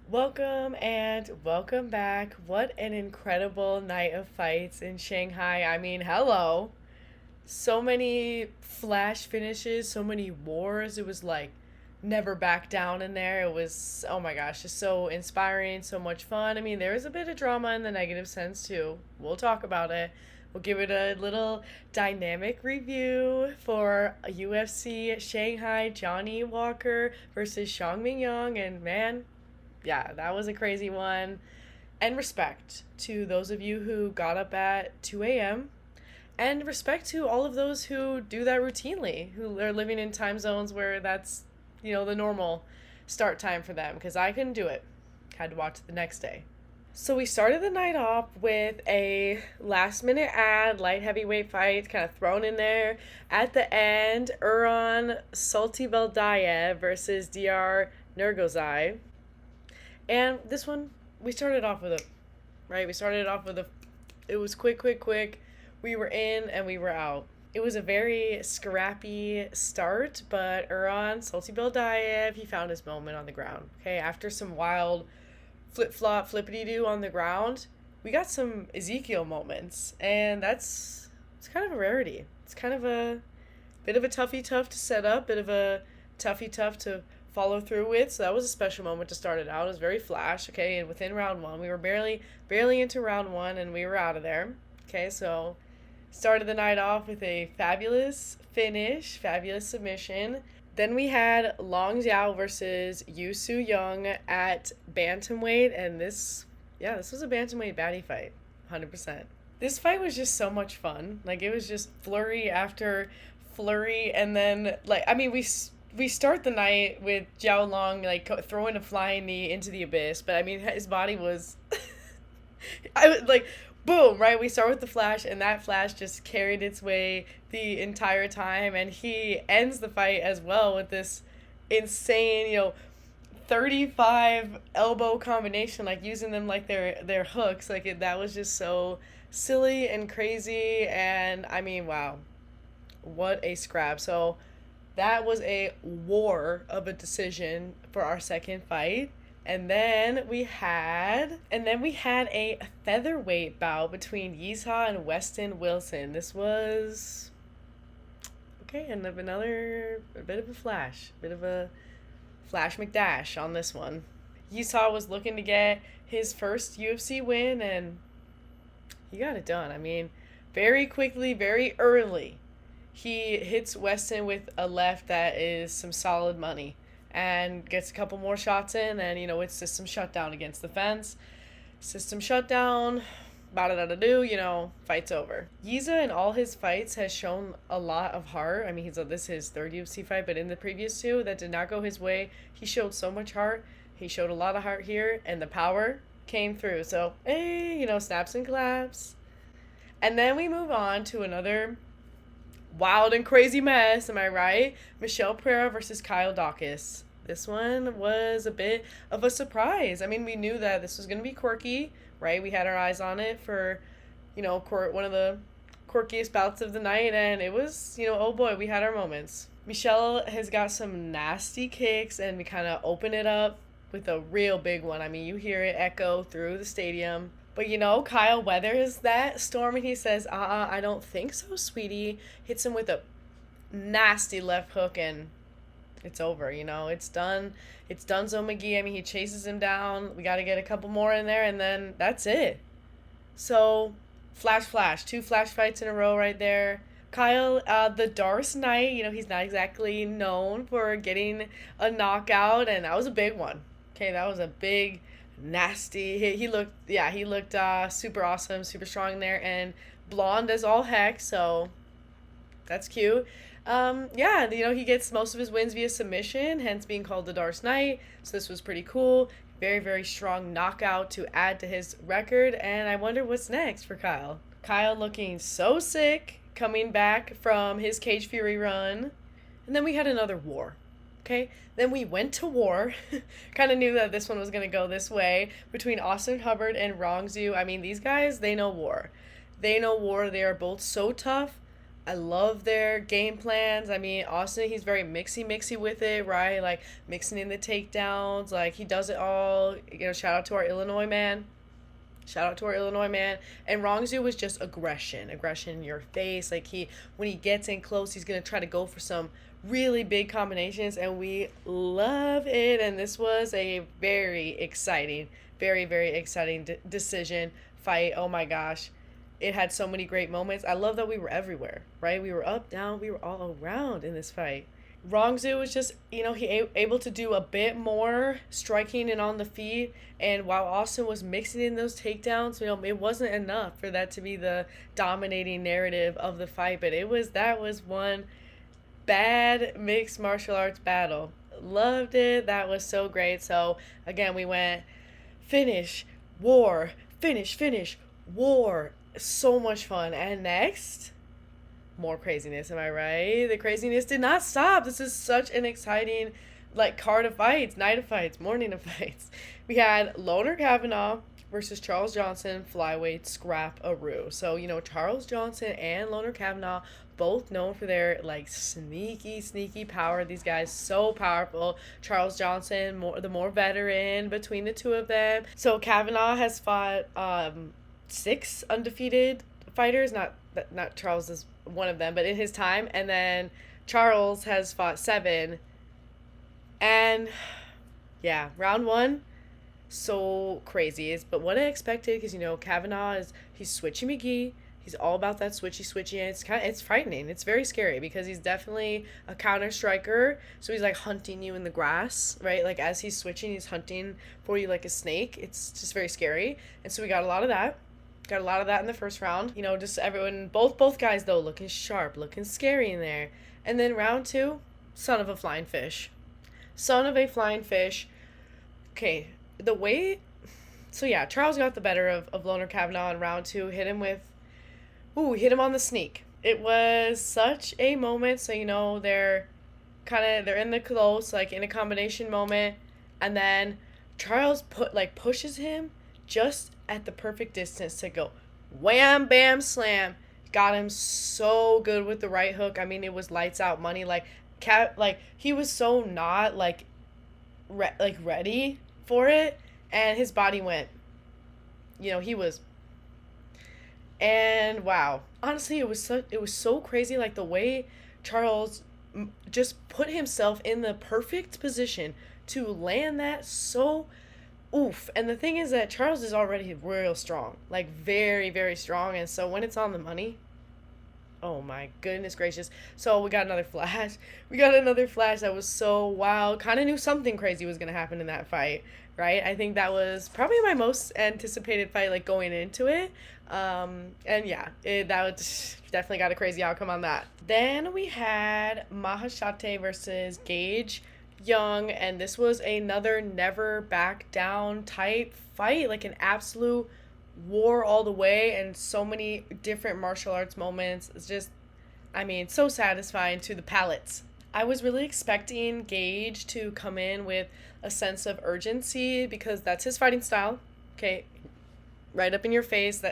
Welcome and welcome back. What an incredible night of fights in Shanghai. I mean, hello. So many flash finishes, so many wars. It was like never back down in there. It was, oh my gosh, just so inspiring, so much fun. I mean, there was a bit of drama in the negative sense too. We'll talk about it. We'll give it a little dynamic review for UFC Shanghai Johnny Walker versus Xiang Mingyang. And man, yeah, that was a crazy one. And respect to those of you who got up at 2 a.m. And respect to all of those who do that routinely, who are living in time zones where that's, the normal start time for them, because I couldn't do it. Had to watch it the next day. So we started the night off with a last minute ad, light heavyweight fight, kind of thrown in there. At the end, Uran Saltibeldayev versus Dr. Nergozai. And this one, we started off with right? We started off with it was quick, quick, quick. We were in and we were out. It was a very scrappy start, but Uran Saltibeldayev, he found his moment on the ground. Okay, after some wild flip-flop, flippity-doo on the ground, we got some Ezekiel moments, and it's kind of a rarity. It's kind of a bit of a toughy tough to set up, bit of a toughy tough to follow through with. So that was a special moment to start it out. It was very flash. Okay, and within round one, we were barely into round one, and we were out of there. Okay, so started the night off with a fabulous finish, fabulous submission. Then we had Long Xiao versus Yu Su Young at Bantamweight, and this was a Bantamweight baddie fight, 100%. This fight was just so much fun. Like, it was just flurry after flurry, and then, we start the night with Jiao Long, throwing a flying knee into the abyss, but, his body was... boom, right? We start with the flash, and that flash just carried its way the entire time, and he ends the fight as well with this insane, 35 elbow combination, using them like their hooks. That was just so silly and crazy, and wow, what a scrap. So that was a war of a decision for our second fight. And then we had a featherweight bout between Yiha and Weston Wilson. This was okay, and a bit of a flash McDash on this one. Yiha was looking to get his first UFC win, and he got it done. Very quickly, very early, he hits Weston with a left that is some solid money, and gets a couple more shots in, and it's system shutdown against the fence. System shutdown, fight's over. Yiha in all his fights has shown a lot of heart. This is his third UFC fight, but in the previous two that did not go his way, he showed so much heart. He showed a lot of heart here, and the power came through. So, hey, snaps and claps. And then we move on to another wild and crazy mess, am I right? Michelle Pereira versus Kyle Dawkins. This one was a bit of a surprise. We knew that this was going to be quirky, right? We had our eyes on it for, one of the quirkiest bouts of the night, and it was, oh boy, we had our moments. Michelle has got some nasty kicks, and we kind of open it up with a real big one. You hear it echo through the stadium. But, Kyle weathers that storm, and he says, I don't think so, sweetie. Hits him with a nasty left hook, and it's over, It's done. It's Dunzo McGee. He chases him down. We got to get a couple more in there, and then that's it. So, flash. 2 flash fights in a row right there. Kyle, the Darce Knight, he's not exactly known for getting a knockout, and that was a big one. Okay, that was a big... nasty. He looked super awesome, super strong there, and blonde as all heck, so that's cute. He gets most of his wins via submission, hence being called the Darce Knight, so this was pretty cool. Very, very strong knockout to add to his record, and I wonder what's next for Kyle. Kyle looking so sick, coming back from his Cage Fury run, and then we had another war. Okay, then we went to war. Kind of knew that this one was going to go this way between Austin Hubbard and Rongzhu. These guys, they know war. They know war. They are both so tough, I love their game plans. I mean, Austin, he's very mixy with it, right? Like mixing in the takedowns. Like he does it all. Shout out to our Illinois man. Shout out to our Illinois man. And Rongzhu was just aggression. Aggression in your face. Like when he gets in close, he's going to try to go for some really big combinations. And we love it. And this was a very exciting, very exciting decision fight. Oh my gosh. It had so many great moments. I love that we were everywhere, right? We were up, down, we were all around in this fight. Rongzhu was just, able to do a bit more striking and on the feet. And while Austin was mixing in those takedowns, it wasn't enough for that to be the dominating narrative of the fight. But that was one bad mixed martial arts battle. Loved it. That was so great. So again, we went finish, war, finish, war. So much fun. And next, more craziness, am I right? The craziness did not stop. This is such an exciting card of fights, night of fights, morning of fights. We had Loner Kavanaugh versus Charles Johnson, flyweight scrap-a-roo. So, Charles Johnson and Loner Kavanaugh, both known for their sneaky power. These guys so powerful. Charles Johnson, the more veteran between the two of them. So Kavanaugh has fought 6 undefeated fighters. Not Charles is one of them, but in his time. And then Charles has fought 7. And yeah, round 1, so crazy. But what I expected, because Kavanaugh he's switchy McGee. He's all about that switchy, and it's frightening. It's very scary because he's definitely a counter striker. So he's hunting you in the grass, right? As he's switching, he's hunting for you like a snake. It's just very scary. And so we got a lot of that. Got a lot of that in the first round. Just everyone, both guys though, looking sharp, looking scary in there. And then round 2, son of a flying fish. Okay, Charles got the better of Loner Kavanaugh in round 2. Hit him on the sneak. It was such a moment. So, they're in the close, in a combination moment. And then Charles pushes him just at the perfect distance to go wham, bam, slam. Got him so good with the right hook. I mean, it was lights out money. He was so not ready for it, and his body went. He was. And wow, honestly, it was so crazy. The way Charles just put himself in the perfect position to land that so. Oof. And the thing is that Charles is already real strong, very, very strong. And so when it's on the money, oh my goodness gracious. So we got another flash. That was so wild. Kind of knew something crazy was going to happen in that fight, right? I think that was probably my most anticipated fight, going into it. And yeah, that was definitely got a crazy outcome on that. Then we had Maheshate versus Gage Young, and this was another never back down type fight, an absolute war all the way, and so many different martial arts moments. It's just, so satisfying to the palates. I was really expecting Gage to come in with a sense of urgency because that's his fighting style. Okay, right up in your face.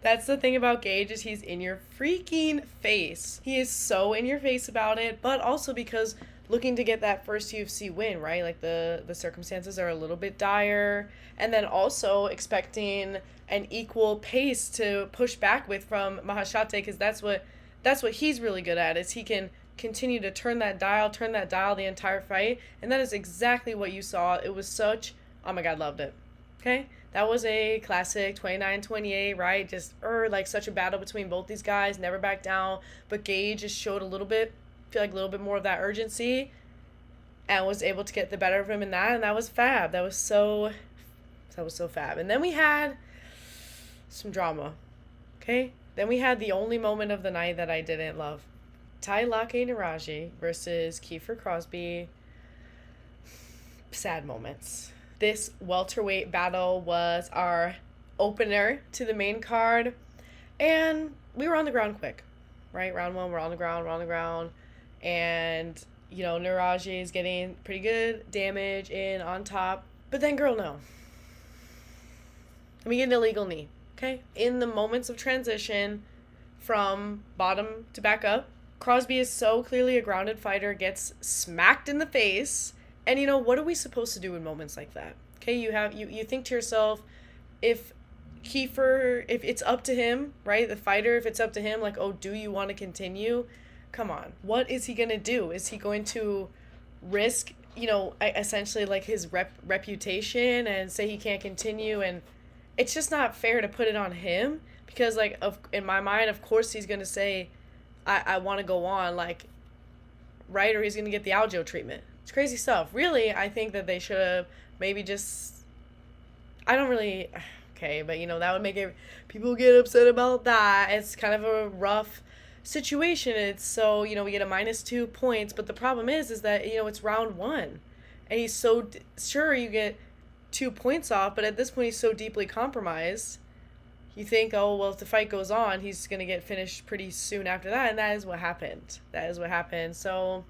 That's the thing about Gage, is he's in your freaking face. He is so in your face about it, but also because looking to get that first UFC win, right? The circumstances are a little bit dire. And then also expecting an equal pace to push back with from Maheshate, because that's what he's really good at, is he can continue to turn that dial the entire fight. And that is exactly what you saw. It was such, oh my God, loved it. Okay? That was a classic 29-28, right? Just such a battle between both these guys, never back down. But Gage just showed a little bit more of that urgency and was able to get the better of him in that, and that was fab. That was so fab. And then we had some drama. Okay? Then we had the only moment of the night that I didn't love. Nueraji versus Kiefer Crosbie. Sad moments. This welterweight battle was our opener to the main card, and we were on the ground quick, right? Round 1, we're on the ground. And, Nueraji is getting pretty good damage in on top. But then, girl, no. Let me get an illegal knee, okay? In the moments of transition, from bottom to back up. Crosbie is so clearly a grounded fighter, gets smacked in the face. And what are we supposed to do in moments like that? Okay, you think to yourself, if Kiefer, if it's up to him, right? The fighter, if it's up to him, like, oh, do you want to continue? Come on. What is he going to do? Is he going to risk, essentially like his reputation and say he can't continue? And it's just not fair to put it on him because, like, in my mind, of course he's going to say, I want to go on, like, right? Or he's going to get the Aljo treatment. It's crazy stuff. Really, I think that they should have maybe just, I don't really, okay, but, that would make people get upset about that. It's kind of a rough situation. It's so, we get a -2 points, but the problem is that, it's round 1. And he's so, sure, you get 2 points off, but at this point he's so deeply compromised. You think, oh, well, if the fight goes on, he's going to get finished pretty soon after that, and that is what happened. So,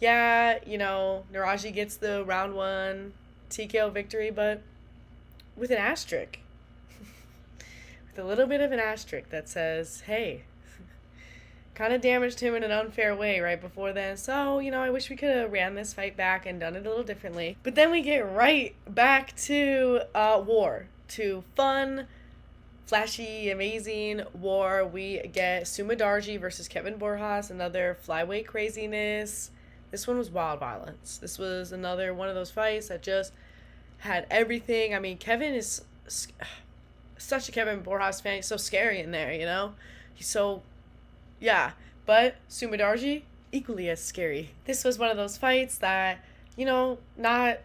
yeah, Nueraji gets the round 1 TKO victory, but with an asterisk. With a little bit of an asterisk that says, hey, kind of damaged him in an unfair way right before then. So, I wish we could have ran this fight back and done it a little differently. But then we get right back to war, to fun, flashy, amazing war. We get Sumadargi versus Kevin Borhas, another flyweight craziness. This one was wild violence. This was another one of those fights that just had everything. I mean, Kevin is such a Kevin Borhas fan. He's so scary in there, He's so, yeah. But Sumadargi, equally as scary. This was one of those fights that, not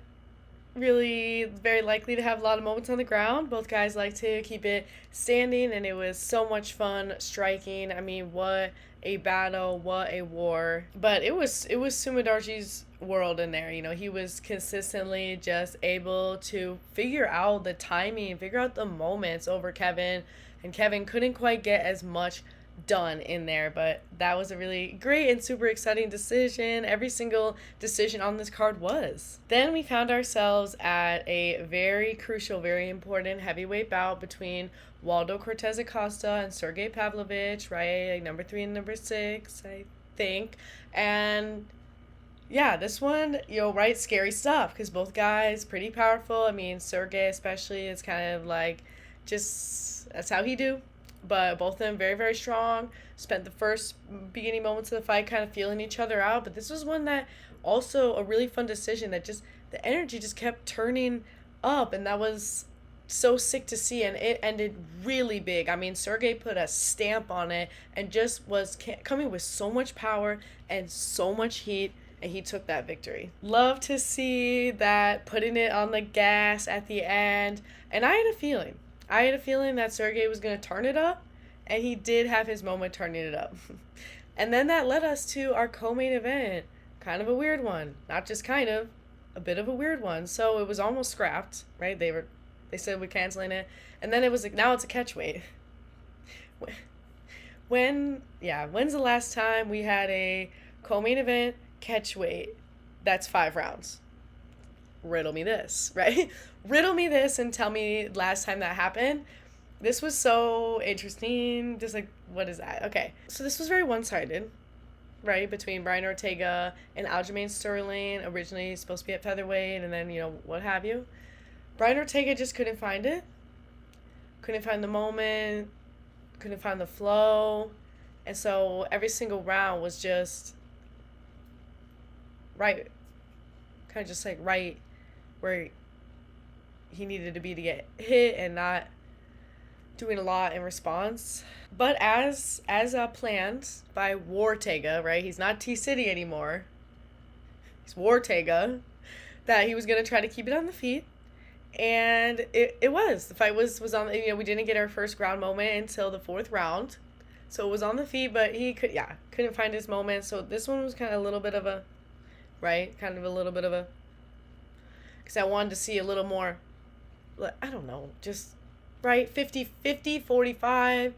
really very likely to have a lot of moments on the ground. Both guys like to keep it standing, and it was so much fun striking. I mean, what a battle, what a war. But it was Sumadarji's world in there. He was consistently just able to figure out the timing, figure out the moments over Kevin, and Kevin couldn't quite get as much done in there, but that was a really great and super exciting decision. Every single decision on this card was. Then we found ourselves at a very crucial, very important heavyweight bout between Waldo Cortez Acosta and Sergey Pavlovich, right? Like number 3 and number 6, I think. And yeah, this one, right, scary stuff because both guys pretty powerful. I mean, Sergey especially is kind of like just, that's how he do. But both of them very, very strong. Spent the first beginning moments of the fight kind of feeling each other out. But this was one that also a really fun decision that just, the energy just kept turning up. And that was so sick to see. And it ended really big. I mean, Sergey put a stamp on it and just was coming with so much power and so much heat. And he took that victory. Love to see that, putting it on the gas at the end. And I had a feeling that Sergey was going to turn it up, and he did have his moment turning it up. And then that led us to our co-main event. Kind of a weird one. Not just kind of, a bit of a weird one. So it was almost scrapped, right? They said we're canceling it. And then it was like, now it's a catchweight. When's the last time we had a co-main event catchweight that's 5 rounds? Riddle me this, right? Riddle me this and tell me last time that happened. This was so interesting. Just like, what is that? Okay. So this was very one-sided, right? Between Brian Ortega and Aljamain Sterling. Originally supposed to be at featherweight and then, what have you. Brian Ortega just couldn't find it. Couldn't find the moment. Couldn't find the flow. And so every single round was just right. Kind of just like right where he needed to be to get hit and not doing a lot in response. But as planned by Ortega, right? He's not T-City anymore. He's Ortega. That he was going to try to keep it on the feet. And it was. The fight was on, we didn't get our first ground moment until the 4th round. So it was on the feet, but he couldn't find his moment. So this one was kind of a little bit of a, right? Kind of a little bit of a, because I wanted to see a little more, I don't know, just, right, 50-50, 45,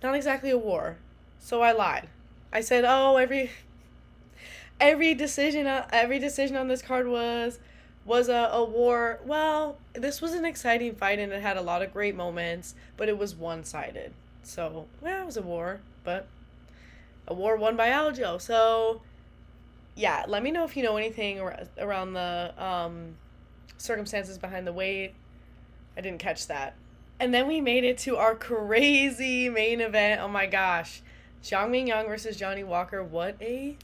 not exactly a war. So I lied. I said, oh, every decision on this card was a war. Well, this was an exciting fight, and it had a lot of great moments, but it was one-sided. So, well, it was a war, but a war won by Aljo. So, yeah, let me know if you know anything around the circumstances behind the weight. I didn't catch that. And then we made it to our crazy main event. Oh my gosh. Zhang Mingyang versus Johnny Walker. What a...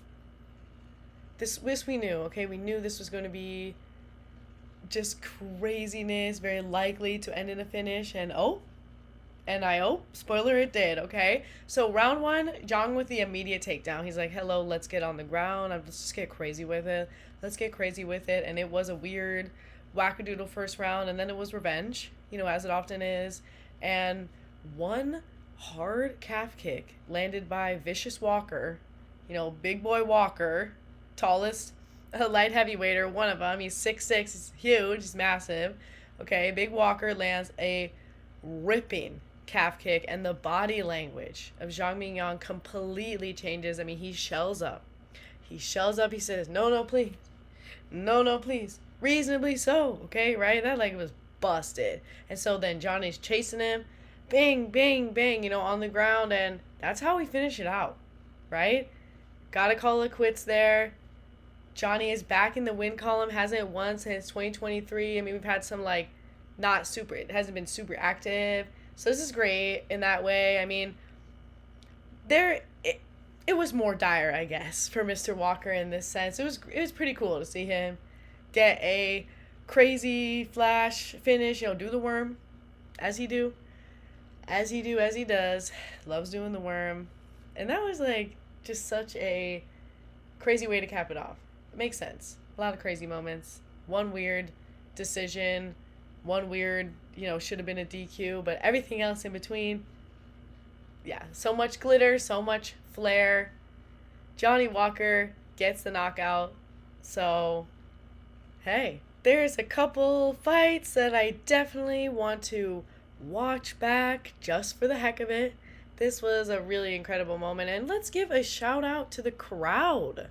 This we knew, okay? We knew this was going to be just craziness, very likely to end in a finish. Spoiler, it did, okay? So round one, Zhang with the immediate takedown. He's like, hello, let's get on the ground. Let's just get crazy with it. Let's get crazy with it. And it was a weird wackadoodle first round, and then it was revenge, as it often is. And one hard calf kick landed by Vicious Walker, big boy Walker, tallest light heavyweighter, one of them. He's 6'6", he's huge, he's massive. Okay, Big Walker lands a ripping calf kick, and the body language of Zhang Mingyang completely changes. I mean, he shells up. He says, no, please. No, please. Reasonably so, okay, right? That leg was busted. And so then Johnny's chasing him. Bang, bang, bang, on the ground. And that's how we finish it out, right? Gotta call it quits there. Johnny is back in the win column. Hasn't won since 2023. I mean, we've had some, it hasn't been super active. So this is great in that way. I mean, it was more dire, I guess, for Mr. Walker in this sense. It was pretty cool to see him get a crazy flash finish, do the worm as he does. Loves doing the worm. And that was just such a crazy way to cap it off. It makes sense. A lot of crazy moments. One weird decision, one weird, should have been a DQ, but everything else in between, yeah, so much glitter, so much flair. Johnny Walker gets the knockout. So, hey, there's a couple fights that I definitely want to watch back just for the heck of it. This was a really incredible moment, and let's give a shout out to the crowd.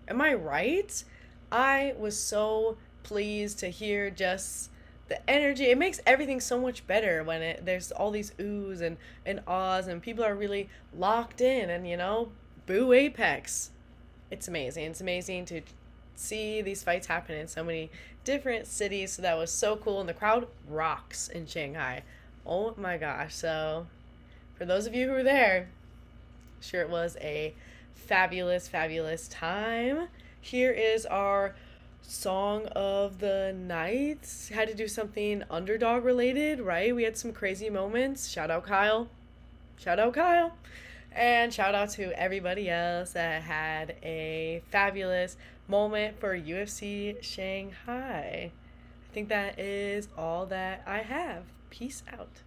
Am I right? I was so pleased to hear just the energy. It makes everything so much better when there's all these oohs and ahs, and people are really locked in and, boo Apex. It's amazing. It's amazing to see these fights happen in so many different cities. So that was so cool, and the crowd rocks in Shanghai. Oh my gosh. So for those of you who were there, sure it was a fabulous, fabulous time. Here is our song of the night. Had to do something underdog related, right? We had some crazy moments. Shout out Kyle. And shout out to everybody else that had a fabulous moment for UFC Shanghai. I think that is all that I have. Peace out.